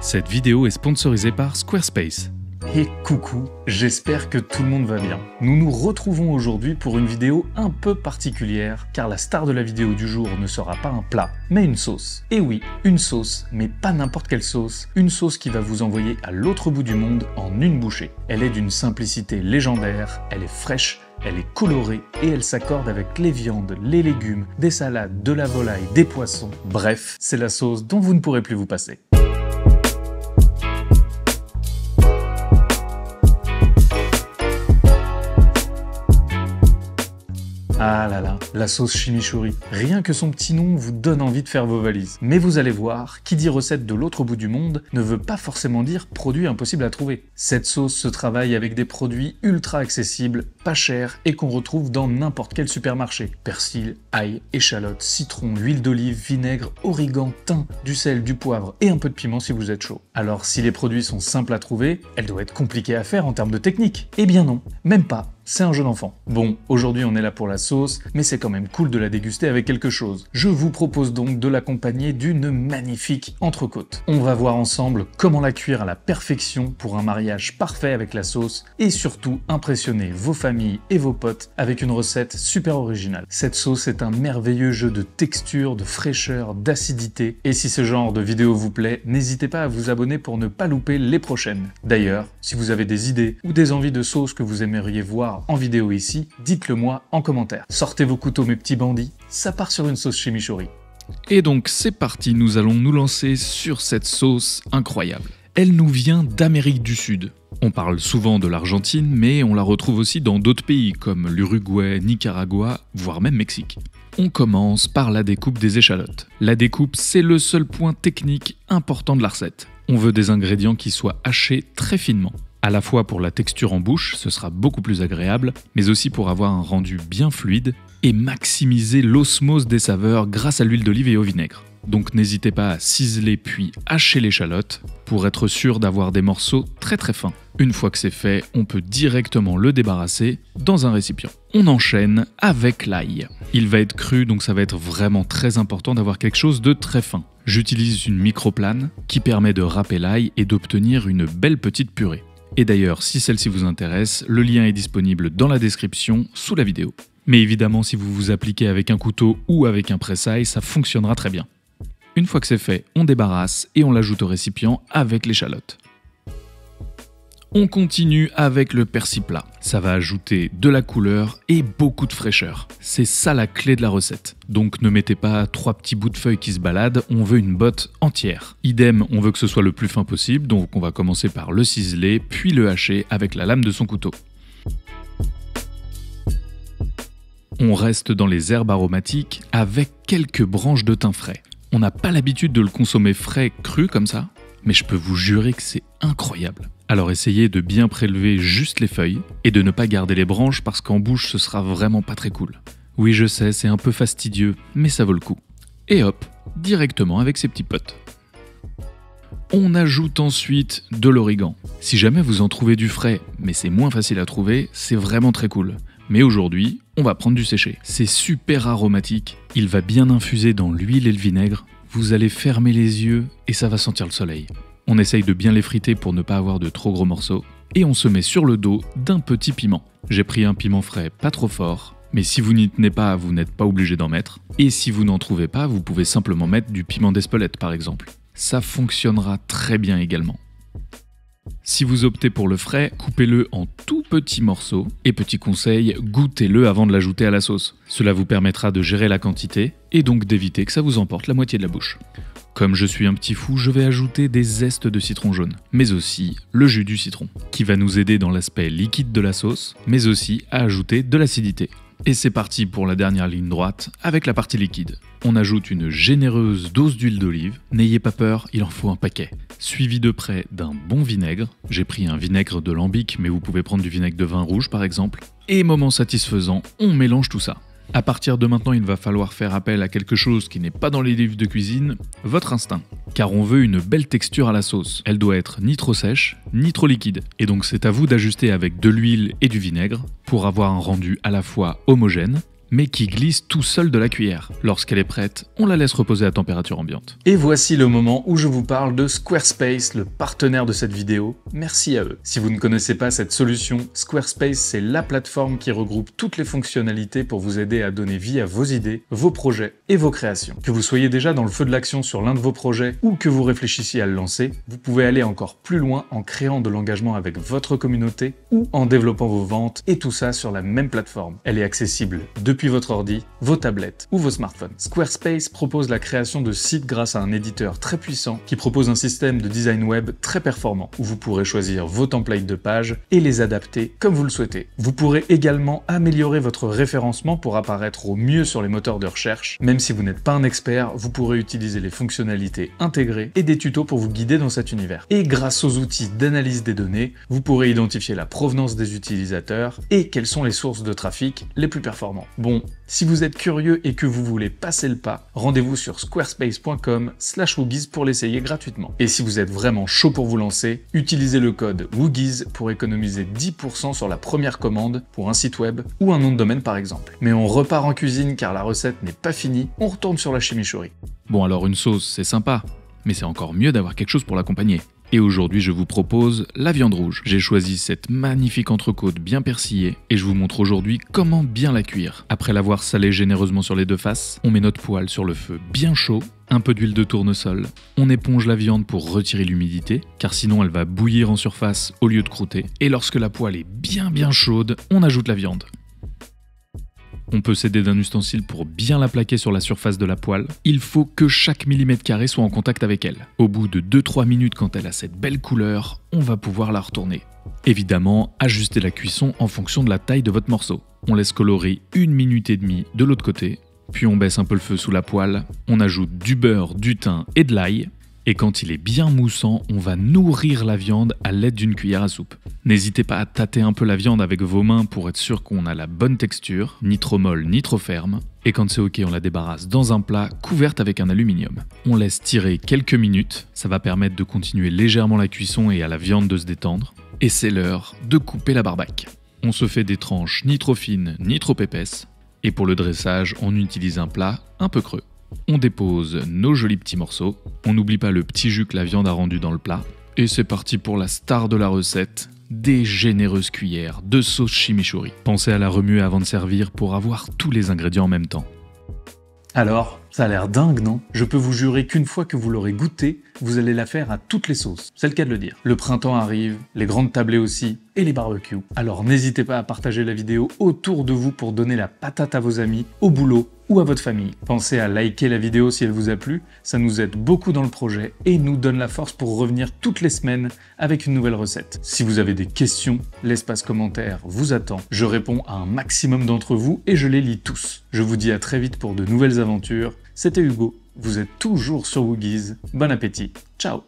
Cette vidéo est sponsorisée par Squarespace. Et coucou, j'espère que tout le monde va bien. Nous nous retrouvons aujourd'hui pour une vidéo un peu particulière, car la star de la vidéo du jour ne sera pas un plat, mais une sauce. Et oui, une sauce, mais pas n'importe quelle sauce, une sauce qui va vous envoyer à l'autre bout du monde en une bouchée. Elle est d'une simplicité légendaire, elle est fraîche, elle est colorée et elle s'accorde avec les viandes, les légumes, des salades, de la volaille, des poissons. Bref, c'est la sauce dont vous ne pourrez plus vous passer. Ah là là, la sauce chimichurri. Rien que son petit nom vous donne envie de faire vos valises. Mais vous allez voir, qui dit recette de l'autre bout du monde ne veut pas forcément dire produit impossible à trouver. Cette sauce se travaille avec des produits ultra accessibles, pas chers et qu'on retrouve dans n'importe quel supermarché. Persil, ail, échalote, citron, huile d'olive, vinaigre, origan, thym, du sel, du poivre et un peu de piment si vous êtes chaud. Alors si les produits sont simples à trouver, elle doit être compliquée à faire en termes de technique. Eh bien non, même pas. C'est un jeu d'enfant. Bon, aujourd'hui on est là pour la sauce, mais c'est quand même cool de la déguster avec quelque chose. Je vous propose donc de l'accompagner d'une magnifique entrecôte. On va voir ensemble comment la cuire à la perfection pour un mariage parfait avec la sauce et surtout impressionner vos familles et vos potes avec une recette super originale. Cette sauce est un merveilleux jeu de texture, de fraîcheur, d'acidité. Et si ce genre de vidéo vous plaît, n'hésitez pas à vous abonner pour ne pas louper les prochaines. D'ailleurs, si vous avez des idées ou des envies de sauce que vous aimeriez voir en vidéo ici, dites-le moi en commentaire. Sortez vos couteaux mes petits bandits, ça part sur une sauce chimichurri. Et donc c'est parti, nous allons nous lancer sur cette sauce incroyable. Elle nous vient d'Amérique du Sud. On parle souvent de l'Argentine, mais on la retrouve aussi dans d'autres pays comme l'Uruguay, Nicaragua, voire même Mexique. On commence par la découpe des échalotes. La découpe, c'est le seul point technique important de la recette. On veut des ingrédients qui soient hachés très finement. À la fois pour la texture en bouche, ce sera beaucoup plus agréable, mais aussi pour avoir un rendu bien fluide et maximiser l'osmose des saveurs grâce à l'huile d'olive et au vinaigre. Donc n'hésitez pas à ciseler puis hacher l'échalote pour être sûr d'avoir des morceaux très très fins. Une fois que c'est fait, on peut directement le débarrasser dans un récipient. On enchaîne avec l'ail. Il va être cru, donc ça va être vraiment très important d'avoir quelque chose de très fin. J'utilise une microplane qui permet de râper l'ail et d'obtenir une belle petite purée. Et d'ailleurs, si celle-ci vous intéresse, le lien est disponible dans la description sous la vidéo. Mais évidemment, si vous vous appliquez avec un couteau ou avec un presse-ail, ça fonctionnera très bien. Une fois que c'est fait, on débarrasse et on l'ajoute au récipient avec l'échalote. On continue avec le persil plat. Ça va ajouter de la couleur et beaucoup de fraîcheur. C'est ça la clé de la recette. Donc ne mettez pas 3 petits bouts de feuilles qui se baladent, on veut une botte entière. Idem, on veut que ce soit le plus fin possible, donc on va commencer par le ciseler, puis le hacher avec la lame de son couteau. On reste dans les herbes aromatiques avec quelques branches de thym frais. On n'a pas l'habitude de le consommer frais, cru comme ça, mais je peux vous jurer que c'est incroyable. Alors essayez de bien prélever juste les feuilles et de ne pas garder les branches parce qu'en bouche ce sera vraiment pas très cool. Oui je sais, c'est un peu fastidieux, mais ça vaut le coup. Et hop, directement avec ses petits potes. On ajoute ensuite de l'origan. Si jamais vous en trouvez du frais, mais c'est moins facile à trouver, c'est vraiment très cool. Mais aujourd'hui, on va prendre du séché. C'est super aromatique, il va bien infuser dans l'huile et le vinaigre. Vous allez fermer les yeux et ça va sentir le soleil. On essaye de bien les friter pour ne pas avoir de trop gros morceaux. Et on se met sur le dos d'un petit piment. J'ai pris un piment frais pas trop fort, mais si vous n'y tenez pas, vous n'êtes pas obligé d'en mettre. Et si vous n'en trouvez pas, vous pouvez simplement mettre du piment d'Espelette par exemple. Ça fonctionnera très bien également. Si vous optez pour le frais, coupez-le en tout petits morceaux. Et petit conseil, goûtez-le avant de l'ajouter à la sauce. Cela vous permettra de gérer la quantité et donc d'éviter que ça vous emporte la moitié de la bouche. Comme je suis un petit fou, je vais ajouter des zestes de citron jaune, mais aussi le jus du citron, qui va nous aider dans l'aspect liquide de la sauce, mais aussi à ajouter de l'acidité. Et c'est parti pour la dernière ligne droite avec la partie liquide. On ajoute une généreuse dose d'huile d'olive, n'ayez pas peur, il en faut un paquet. Suivi de près d'un bon vinaigre, j'ai pris un vinaigre de lambic mais vous pouvez prendre du vinaigre de vin rouge par exemple. Et moment satisfaisant, on mélange tout ça. À partir de maintenant, il va falloir faire appel à quelque chose qui n'est pas dans les livres de cuisine, votre instinct. Car on veut une belle texture à la sauce. Elle doit être ni trop sèche, ni trop liquide. Et donc c'est à vous d'ajuster avec de l'huile et du vinaigre pour avoir un rendu à la fois homogène, mais qui glisse tout seul de la cuillère. Lorsqu'elle est prête, on la laisse reposer à température ambiante. Et voici le moment où je vous parle de Squarespace, le partenaire de cette vidéo. Merci à eux. Si vous ne connaissez pas cette solution, Squarespace, c'est la plateforme qui regroupe toutes les fonctionnalités pour vous aider à donner vie à vos idées, vos projets et vos créations. Que vous soyez déjà dans le feu de l'action sur l'un de vos projets ou que vous réfléchissiez à le lancer, vous pouvez aller encore plus loin en créant de l'engagement avec votre communauté ou en développant vos ventes, et tout ça sur la même plateforme. Elle est accessible depuis votre ordi, vos tablettes ou vos smartphones. Squarespace propose la création de sites grâce à un éditeur très puissant qui propose un système de design web très performant où vous pourrez choisir vos templates de pages et les adapter comme vous le souhaitez. Vous pourrez également améliorer votre référencement pour apparaître au mieux sur les moteurs de recherche. Même si vous n'êtes pas un expert, vous pourrez utiliser les fonctionnalités intégrées et des tutos pour vous guider dans cet univers. Et grâce aux outils d'analyse des données, vous pourrez identifier la provenance des utilisateurs et quelles sont les sources de trafic les plus performantes. Bon, si vous êtes curieux et que vous voulez passer le pas, rendez-vous sur squarespace.com/woogies pour l'essayer gratuitement. Et si vous êtes vraiment chaud pour vous lancer, utilisez le code WOOGIES pour économiser 10% sur la première commande pour un site web ou un nom de domaine par exemple. Mais on repart en cuisine car la recette n'est pas finie, on retourne sur la chimichurri. Bon alors une sauce c'est sympa, mais c'est encore mieux d'avoir quelque chose pour l'accompagner. Et aujourd'hui, je vous propose la viande rouge. J'ai choisi cette magnifique entrecôte bien persillée et je vous montre aujourd'hui comment bien la cuire. Après l'avoir salée généreusement sur les deux faces, on met notre poêle sur le feu bien chaud, un peu d'huile de tournesol, on éponge la viande pour retirer l'humidité, car sinon elle va bouillir en surface au lieu de croûter. Et lorsque la poêle est bien chaude, on ajoute la viande. On peut s'aider d'un ustensile pour bien la plaquer sur la surface de la poêle. Il faut que chaque millimètre carré soit en contact avec elle. Au bout de 2-3 minutes, quand elle a cette belle couleur, on va pouvoir la retourner. Évidemment, ajustez la cuisson en fonction de la taille de votre morceau. On laisse colorer 1 minute et demie de l'autre côté, puis on baisse un peu le feu sous la poêle, on ajoute du beurre, du thym et de l'ail. Et quand il est bien moussant, on va nourrir la viande à l'aide d'une cuillère à soupe. N'hésitez pas à tâter un peu la viande avec vos mains pour être sûr qu'on a la bonne texture, ni trop molle ni trop ferme. Et quand c'est ok, on la débarrasse dans un plat couverte avec un aluminium. On laisse tirer quelques minutes, ça va permettre de continuer légèrement la cuisson et à la viande de se détendre. Et c'est l'heure de couper la barbaque. On se fait des tranches ni trop fines ni trop épaisses. Et pour le dressage, on utilise un plat un peu creux. On dépose nos jolis petits morceaux, on n'oublie pas le petit jus que la viande a rendu dans le plat, et c'est parti pour la star de la recette, des généreuses cuillères de sauce chimichurri. Pensez à la remuer avant de servir pour avoir tous les ingrédients en même temps. Alors, ça a l'air dingue, non? Je peux vous jurer qu'une fois que vous l'aurez goûté, vous allez la faire à toutes les sauces. C'est le cas de le dire. Le printemps arrive, les grandes tablées aussi, et les barbecues. Alors n'hésitez pas à partager la vidéo autour de vous pour donner la patate à vos amis, au boulot ou à votre famille. Pensez à liker la vidéo si elle vous a plu, ça nous aide beaucoup dans le projet et nous donne la force pour revenir toutes les semaines avec une nouvelle recette. Si vous avez des questions, l'espace commentaire vous attend. Je réponds à un maximum d'entre vous et je les lis tous. Je vous dis à très vite pour de nouvelles aventures. C'était Hugo, vous êtes toujours sur Woogies. Bon appétit, ciao!